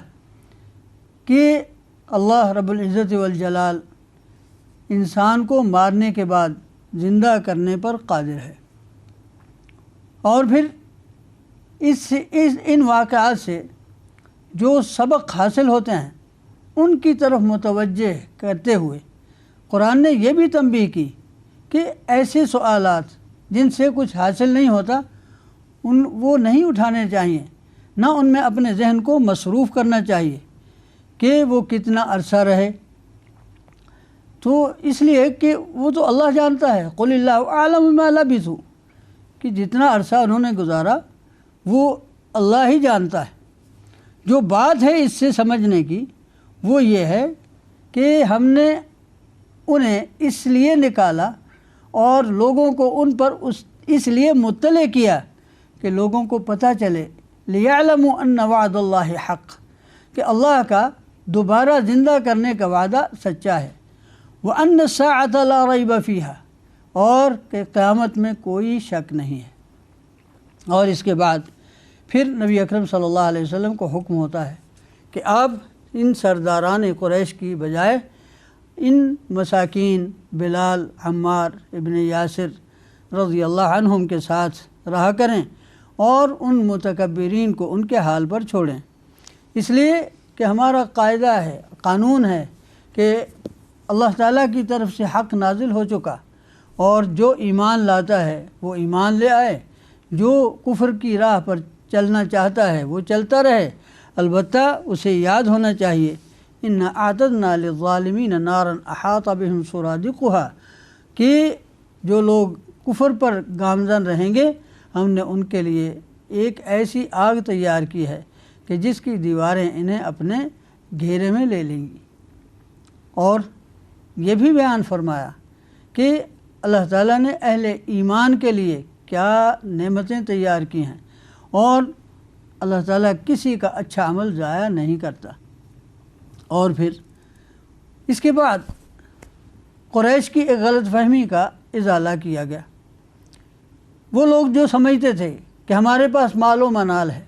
کہ اللہ رب العزت والجلال انسان کو مارنے کے بعد زندہ کرنے پر قادر ہے۔ اور پھر ان واقعات سے جو سبق حاصل ہوتے ہیں ان کی طرف متوجہ کرتے ہوئے قرآن نے یہ بھی تنبیہ کی کہ ایسے سوالات جن سے کچھ حاصل نہیں ہوتا وہ نہیں اٹھانے چاہیے، نہ ان میں اپنے ذہن کو مصروف کرنا چاہیے کہ وہ کتنا عرصہ رہے، تو اس لیے کہ وہ تو اللہ جانتا ہے، قل اللہ اعلم بما لبثوا، کہ جتنا عرصہ انہوں نے گزارا وہ اللہ ہی جانتا ہے۔ جو بات ہے اس سے سمجھنے کی وہ یہ ہے کہ ہم نے انہیں اس لیے نکالا اور لوگوں کو ان پر اس لیے مطلع کیا کہ لوگوں کو پتہ چلے لِيَعْلَمُوا أَنَّ وَعْدَ اللَّهِ حق، کہ اللہ کا دوبارہ زندہ کرنے کا وعدہ سچا ہے، وَأَنَّ السَّاعَةَ لَا رَيْبَ فِيهَا، اور کہ قیامت میں کوئی شک نہیں ہے۔ اور اس کے بعد پھر نبی اکرم صلی اللہ علیہ وسلم کو حکم ہوتا ہے کہ آپ ان سرداران قریش کی بجائے ان مساکین بلال، عمار ابن یاسر رضی اللہ عنہم کے ساتھ رہا کریں اور ان متکبرین کو ان کے حال پر چھوڑیں، اس لیے کہ ہمارا قاعدہ ہے، قانون ہے کہ اللہ تعالیٰ کی طرف سے حق نازل ہو چکا، اور جو ایمان لاتا ہے وہ ایمان لے آئے، جو کفر کی راہ پر چلنا چاہتا ہے وہ چلتا رہے، البتہ اسے یاد ہونا چاہیے اِنَّا أَعْتَدْنَا لِلظَّالِمِينَ نَارًا أَحَاطَ بِهِمْ سُرَادِقُهَا، کہ جو لوگ کفر پر گامزن رہیں گے ہم نے ان کے لیے ایک ایسی آگ تیار کی ہے کہ جس کی دیواریں انہیں اپنے گھیرے میں لے لیں گی۔ اور یہ بھی بیان فرمایا کہ اللہ تعالیٰ نے اہل ایمان کے لیے کیا نعمتیں تیار کی ہیں، اور اللہ تعالیٰ کسی کا اچھا عمل ضائع نہیں کرتا۔ اور پھر اس کے بعد قریش کی ایک غلط فہمی کا ازالہ کیا گیا۔ وہ لوگ جو سمجھتے تھے کہ ہمارے پاس مال و منال ہے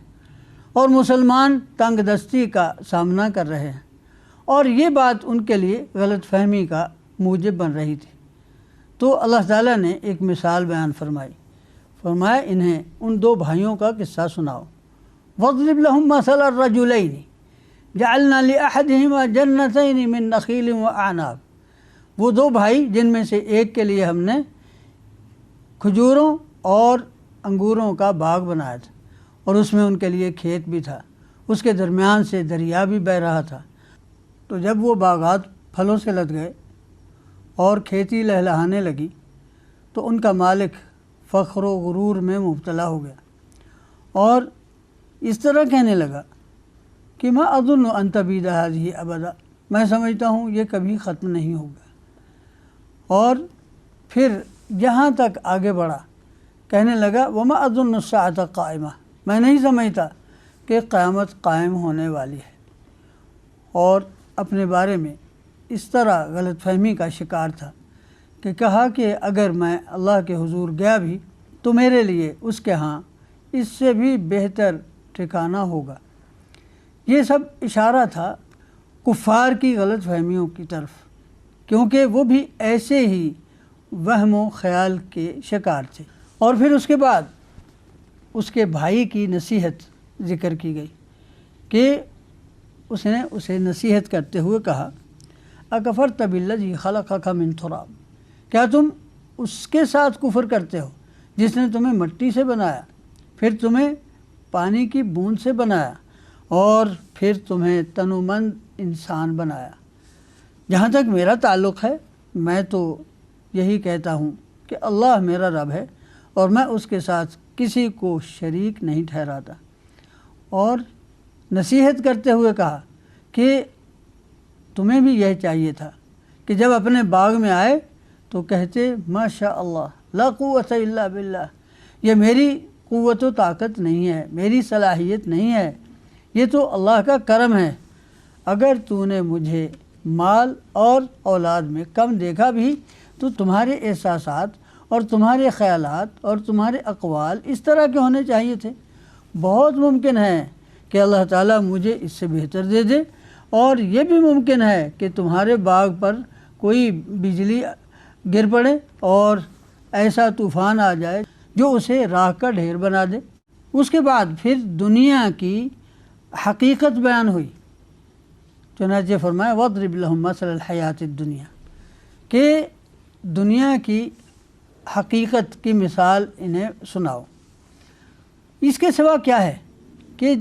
اور مسلمان تنگ دستی کا سامنا کر رہے ہیں، اور یہ بات ان کے لیے غلط فہمی کا موجب بن رہی تھی، تو اللہ تعالیٰ نے ایک مثال بیان فرمایا انہیں ان دو بھائیوں کا قصہ سناؤ۔ وَاضْرِبْ لَهُمْ مَثَلَ الرَّجُلَيْنِ جَعَلْنَا لِأَحَدِهِمَا جَنَّتَيْنِ مِنْ نَخِيلٍ وَأَعْنَابٍ، وہ دو بھائی جن میں سے ایک کے لیے ہم نے کھجوروں اور انگوروں کا باغ بنایا تھا، اور اس میں ان کے لیے کھیت بھی تھا، اس کے درمیان سے دریا بھی بہہ رہا تھا۔ تو جب وہ باغات پھلوں سے لد گئے اور کھیتی لہلہانے لگی تو ان کا مالک فخر و غرور میں مبتلا ہو گیا، اور اس طرح کہنے لگا کہ ما اظن ان تبید هذه ابدا، میں سمجھتا ہوں یہ کبھی ختم نہیں ہوگا۔ اور پھر یہاں تک آگے بڑھا، کہنے لگا وما اظن الساعة قائمہ، میں نہیں سمجھتا کہ قیامت قائم ہونے والی ہے۔ اور اپنے بارے میں اس طرح غلط فہمی کا شکار تھا کہ کہا کہ اگر میں اللہ کے حضور گیا بھی تو میرے لیے اس کے ہاں اس سے بھی بہتر ٹھکانہ ہوگا۔ یہ سب اشارہ تھا کفار کی غلط فہمیوں کی طرف، کیونکہ وہ بھی ایسے ہی وہم و خیال کے شکار تھے۔ اور پھر اس کے بعد اس کے بھائی کی نصیحت ذکر کی گئی کہ اس نے اسے نصیحت کرتے ہوئے کہا اکفرت بالذی خلقک من تراب، کیا تم اس کے ساتھ کفر کرتے ہو جس نے تمہیں مٹی سے بنایا، پھر تمہیں پانی کی بوند سے بنایا، اور پھر تمہیں تنومند انسان بنایا۔ جہاں تک میرا تعلق ہے میں تو یہی کہتا ہوں کہ اللہ میرا رب ہے اور میں اس کے ساتھ کسی کو شریک نہیں ٹھہراتا۔ اور نصیحت کرتے ہوئے کہا کہ تمہیں بھی یہ چاہیے تھا کہ جب اپنے باغ میں آئے تو کہتے ماشاء اللہ لا قوت الا باللہ، یہ میری قوت و طاقت نہیں ہے، میری صلاحیت نہیں ہے، یہ تو اللہ کا کرم ہے۔ اگر تو نے مجھے مال اور اولاد میں کم دیکھا بھی تو تمہارے احساسات اور تمہارے خیالات اور تمہارے اقوال اس طرح کے ہونے چاہیے تھے۔ بہت ممکن ہے کہ اللہ تعالیٰ مجھے اس سے بہتر دے دے، اور یہ بھی ممکن ہے کہ تمہارے باغ پر کوئی بجلی گر پڑے اور ایسا طوفان آ جائے جو اسے راکھ کا ڈھیر بنا دے۔ اس کے بعد پھر دنیا کی حقیقت بیان ہوئی، چنانچہ فرمایا وَاضْرِبْ لَهُمْ مَثَلَ الْحَيَاةِ الدُّنْيَا، کہ دنیا کی حقیقت کی مثال انہیں سناؤ۔ اس کے سوا کیا ہے کہ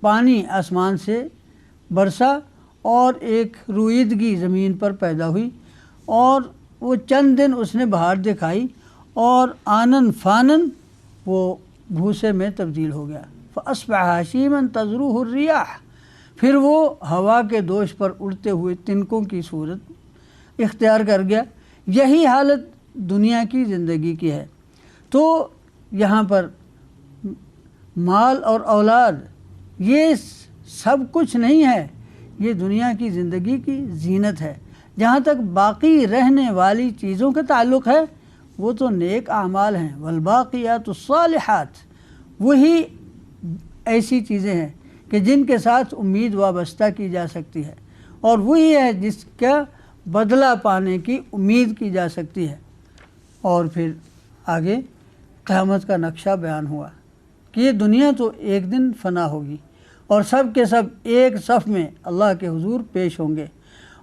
پانی آسمان سے برسا اور ایک رویدگی زمین پر پیدا ہوئی، اور وہ چند دن اس نے بہار دکھائی، اور آنن فانن وہ بھوسے میں تبدیل ہو گیا۔ فَأَصْبَحَ هَشِيمًا تَذْرُوهُ الرِّيَاحُ، پھر وہ ہوا کے دوش پر اڑتے ہوئے تنکوں کی صورت اختیار کر گیا۔ یہی حالت دنیا کی زندگی کی ہے۔ تو یہاں پر مال اور اولاد یہ سب کچھ نہیں ہے، یہ دنیا کی زندگی کی زینت ہے۔ جہاں تک باقی رہنے والی چیزوں کا تعلق ہے وہ تو نیک اعمال ہیں، والباقیات الصالحات، وہی ایسی چیزیں ہیں کہ جن کے ساتھ امید وابستہ کی جا سکتی ہے، اور وہی ہے جس کا بدلہ پانے کی امید کی جا سکتی ہے۔ اور پھر آگے قیامت کا نقشہ بیان ہوا کہ یہ دنیا تو ایک دن فنا ہوگی اور سب کے سب ایک صف میں اللہ کے حضور پیش ہوں گے،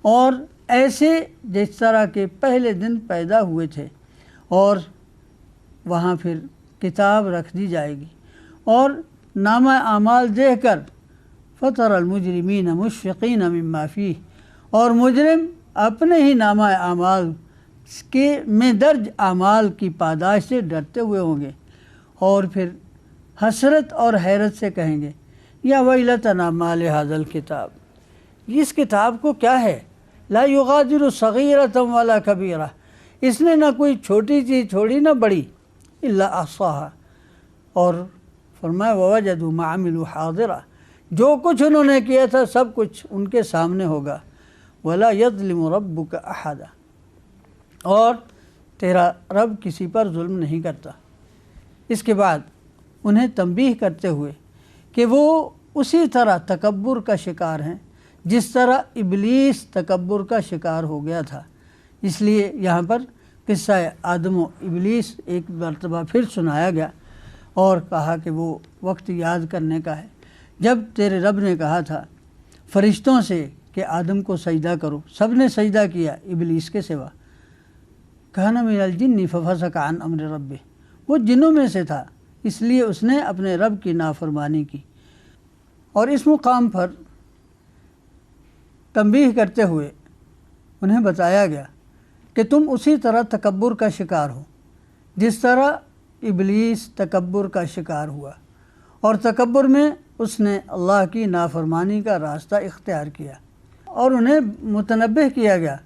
اور ایسے جس طرح کے پہلے دن پیدا ہوئے تھے، اور وہاں پھر کتاب رکھ دی جائے گی اور نامہ اعمال دیکھ کر فَتَرَ الْمُجْرِمِينَ مُشْفِقِينَ مِمَّا فِيهِ، اور مجرم اپنے ہی نامہ اعمال کے میں درج اعمال کی پاداش سے ڈرتے ہوئے ہوں گے، اور پھر حسرت اور حیرت سے کہیں گے یا ویلتنا ما لہذا الکتاب، اس کتاب کو کیا ہے، لا یغادر صغیرۃ ولا کبیرہ، اس نے نہ کوئی چھوٹی چیز چھوڑی نہ بڑی، الا احصاها، اور فرمایا ووجدوا ما عملوا حاضرا، جو کچھ انہوں نے کیا تھا سب کچھ ان کے سامنے ہوگا، ولا یظلم ربک احدا، اور تیرا رب کسی پر ظلم نہیں کرتا۔ اس کے بعد انہیں تنبیہ کرتے ہوئے کہ وہ اسی طرح تکبر کا شکار ہیں جس طرح ابلیس تکبر کا شکار ہو گیا تھا، اس لیے یہاں پر قصہ آدم و ابلیس ایک مرتبہ پھر سنایا گیا اور کہا کہ وہ وقت یاد کرنے کا ہے جب تیرے رب نے کہا تھا فرشتوں سے کہ آدم کو سجدہ کرو، سب نے سجدہ کیا ابلیس کے سوا، کان من الجن ففسق عن امر ربہ، وہ جنوں میں سے تھا اس لیے اس نے اپنے رب کی نافرمانی کی۔ اور اس مقام پر تنبیہ کرتے ہوئے انہیں بتایا گیا کہ تم اسی طرح تکبر کا شکار ہو جس طرح ابلیس تکبر کا شکار ہوا، اور تکبر میں اس نے اللہ کی نافرمانی کا راستہ اختیار کیا، اور انہیں متنبہ کیا گیا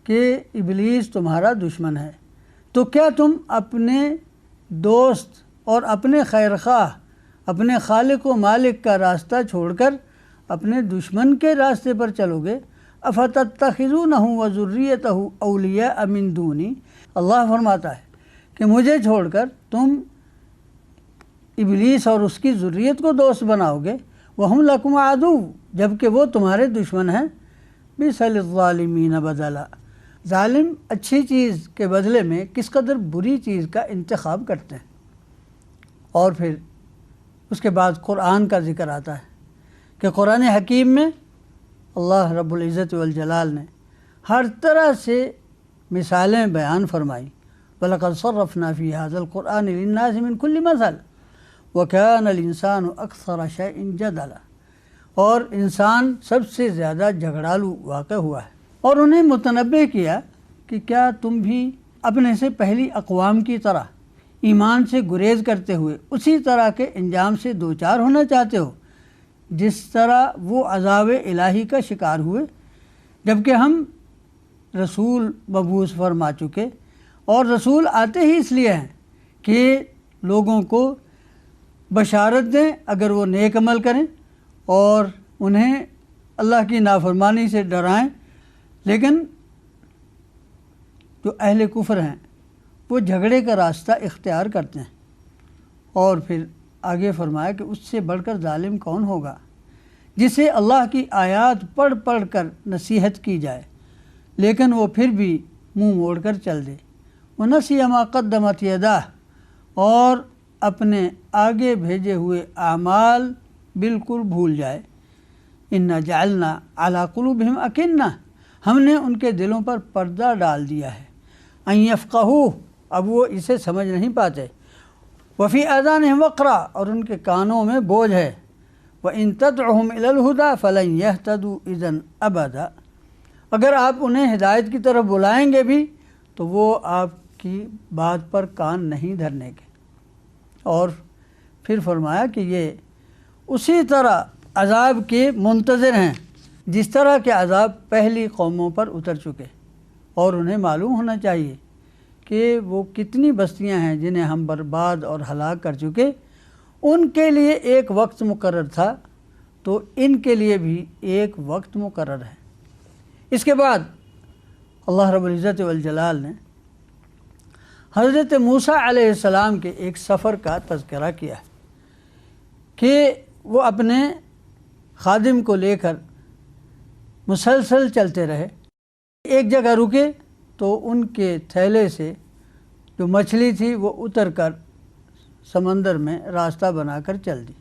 کہ ابلیس تمہارا دشمن ہے، تو کیا تم اپنے دوست اور اپنے خیرخواہ اپنے خالق و مالک کا راستہ چھوڑ کر اپنے دشمن کے راستے پر چلو گے؟ افتتخذونہ وذریتہ اولیاء من دونی، اللہ فرماتا ہے کہ مجھے چھوڑ کر تم ابلیس اور اس کی ذریت کو دوست بناؤ گے، وہم لکم عدو، جبکہ وہ تمہارے دشمن ہیں، بئس للظالمین بدلا، ظالم اچھی چیز کے بدلے میں کس قدر بری چیز کا انتخاب کرتے ہیں۔ اور پھر اس کے بعد قرآن کا ذکر آتا ہے کہ قرآن حکیم میں اللہ رب العزت والجلال نے ہر طرح سے مثالیں بیان فرمائیں، وَلَقَدْ صَرَّفْنَا فِي هَذَا الْقُرْآنِ لِلنَّاسِ مِنْ كُلِّ مَثَلٍ وَكَانَ الْإِنسَانُ أَكْثَرَ شَيْءٍ جَدَلًا، اور انسان سب سے زیادہ جھگڑالو واقع ہوا ہے، اور انہیں متنبہ کیا کہ کیا تم بھی اپنے سے پہلی اقوام کی طرح ایمان سے گریز کرتے ہوئے اسی طرح کے انجام سے دوچار ہونا چاہتے ہو جس طرح وہ عذاب الہی کا شکار ہوئے، جبکہ ہم رسول مبعوث فرما چکے، اور رسول آتے ہی اس لیے ہیں کہ لوگوں کو بشارت دیں اگر وہ نیک عمل کریں اور انہیں اللہ کی نافرمانی سے ڈرائیں، لیکن جو اہل کفر ہیں وہ جھگڑے کا راستہ اختیار کرتے ہیں۔ اور پھر آگے فرمایا کہ اس سے بڑھ کر ظالم کون ہوگا جسے اللہ کی آیات پڑھ پڑھ کر نصیحت کی جائے لیکن وہ پھر بھی منہ موڑ کر چل دے، وَنَسِيَ مَا قَدَّمَتْ يَدَاهُ، اور اپنے آگے بھیجے ہوئے اعمال بالکل بھول جائے، اِنَّا جَعَلْنَا عَلَىٰ قُلُوبِهِمْ أَكِنَّةً، ہم نے ان کے دلوں پر پردہ ڈال دیا ہے، أَن يَفْقَهُوهُ، اب وہ اسے سمجھ نہیں پاتے، وفی آذانہم وقرا، اور ان کے کانوں میں بوجھ ہے، وَإِن تَدْعُهُمْ إِلَى الْهُدَىٰ فَلَن يَهْتَدُوا إِذًا أَبَدًا، اگر آپ انہیں ہدایت کی طرف بلائیں گے بھی تو وہ آپ کی بات پر کان نہیں دھرنے کے۔ اور پھر فرمایا کہ یہ اسی طرح عذاب کے منتظر ہیں جس طرح کے عذاب پہلی قوموں پر اتر چکے، اور انہیں معلوم ہونا چاہیے کہ وہ کتنی بستیاں ہیں جنہیں ہم برباد اور ہلاک کر چکے، ان کے لیے ایک وقت مقرر تھا تو ان کے لیے بھی ایک وقت مقرر ہے۔ اس کے بعد اللہ رب العزت والجلال نے حضرت موسیٰ علیہ السلام کے ایک سفر کا تذکرہ کیا ہے کہ وہ اپنے خادم کو لے کر مسلسل چلتے رہے، ایک جگہ رکے تو ان کے تھیلے سے جو مچھلی تھی وہ اتر کر سمندر میں راستہ بنا کر چل دی۔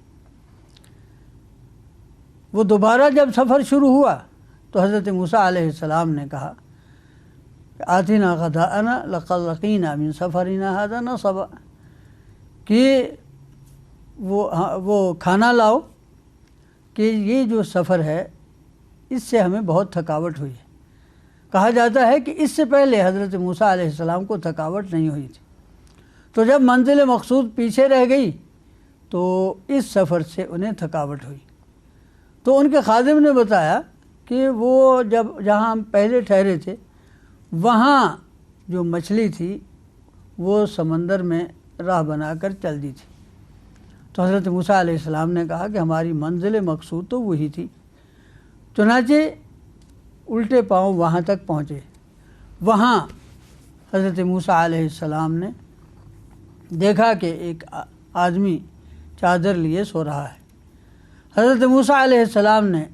وہ دوبارہ جب سفر شروع ہوا تو حضرت موسیٰ علیہ السلام نے کہا آتنا غداءنا لقد لقینا من سفرنا ھذا نصبا، کہ وہ کھانا لاؤ کہ یہ جو سفر ہے اس سے ہمیں بہت تھکاوٹ ہوئی ہے۔ کہا جاتا ہے کہ اس سے پہلے حضرت موسیٰ علیہ السلام کو تھکاوٹ نہیں ہوئی تھی، تو جب منزل مقصود پیچھے رہ گئی تو اس سفر سے انہیں تھکاوٹ ہوئی۔ تو ان کے خادم نے بتایا کہ وہ جہاں ہم پہلے ٹھہرے تھے وہاں جو مچھلی تھی وہ سمندر میں راہ بنا کر چل دی تھی۔ تو حضرت موسیٰ علیہ السلام نے کہا کہ ہماری منزل مقصود تو وہی تھی۔ چنانچہ الٹے پاؤں وہاں تک پہنچے۔ وہاں حضرت موسیٰ علیہ السلام نے دیکھا کہ ایک آدمی چادر لیے سو رہا ہے۔ حضرت موسیٰ علیہ السلام نے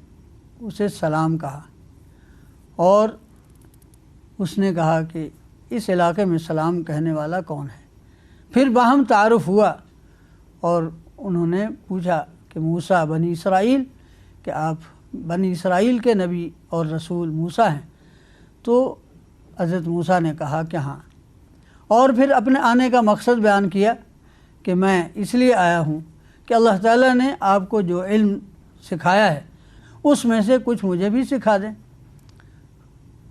اسے سلام کہا اور اس نے کہا کہ اس علاقے میں سلام کہنے والا کون ہے؟ پھر باہم تعارف ہوا اور انہوں نے پوچھا کہ موسیٰ بنی اسرائیل، کہ آپ بنی اسرائیل کے نبی اور رسول موسیٰ ہیں؟ تو حضرت موسیٰ نے کہا کہ ہاں، اور پھر اپنے آنے کا مقصد بیان کیا کہ میں اس لیے آیا ہوں کہ اللہ تعالیٰ نے آپ کو جو علم سکھایا ہے اس میں سے کچھ مجھے بھی سکھا دیں۔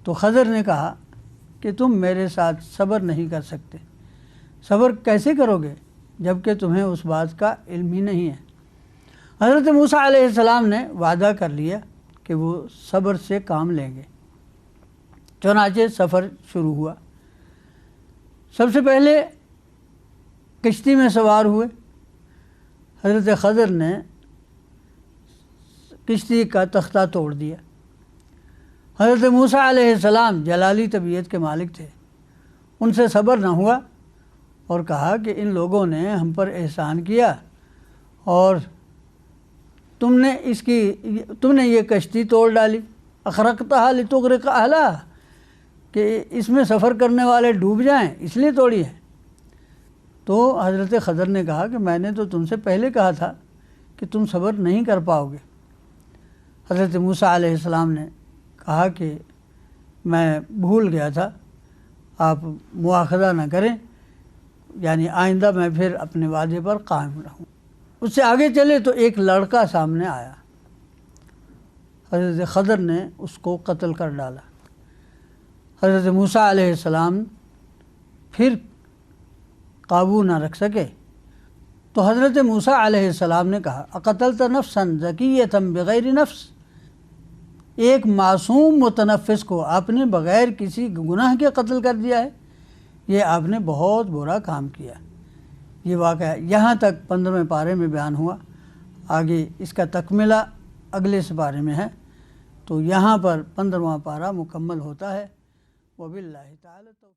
تو خضر نے کہا کہ تم میرے ساتھ صبر نہیں کر سکتے۔ صبر کیسے کرو گے جب کہ تمہیں اس بات کا علم ہی نہیں ہے؟ حضرت موسیٰ علیہ السلام نے وعدہ کر لیا کہ وہ صبر سے کام لیں گے۔ چنانچہ سفر شروع ہوا۔ سب سے پہلے کشتی میں سوار ہوئے۔ حضرت خضر نے کشتی کا تختہ توڑ دیا۔ حضرت موسیٰ علیہ السلام جلالی طبیعت کے مالک تھے، ان سے صبر نہ ہوا اور کہا کہ ان لوگوں نے ہم پر احسان کیا اور تم نے یہ کشتی توڑ ڈالی، اخرقتھا لتغرق اہلھا، کہ اس میں سفر کرنے والے ڈوب جائیں اس لیے توڑی ہے۔ تو حضرت خضر نے کہا کہ میں نے تو تم سے پہلے کہا تھا کہ تم صبر نہیں کر پاؤ گے۔ حضرت موسیٰ علیہ السلام نے کہا کہ میں بھول گیا تھا، آپ مواخذہ نہ کریں، یعنی آئندہ میں پھر اپنے وعدے پر قائم رہوں۔ اس سے آگے چلے تو ایک لڑکا سامنے آیا۔ حضرت خضر نے اس کو قتل کر ڈالا۔ حضرت موسیٰ علیہ السلام پھر قابو نہ رکھ سکے تو حضرت موسیٰ علیہ السلام نے کہا اقتلت نفسا زکیۃ بغیر نفس، ایک معصوم متنفس کو آپ نے بغیر کسی گناہ کے قتل کر دیا ہے، یہ آپ نے بہت برا کام کیا۔ یہ واقعہ یہاں تک 15ویں پارے میں بیان ہوا۔ آگے اس کا تکملہ اگلے سپارے میں ہے، تو یہاں پر 15واں پارہ مکمل ہوتا ہے۔ وباللہ تعالی توفیق۔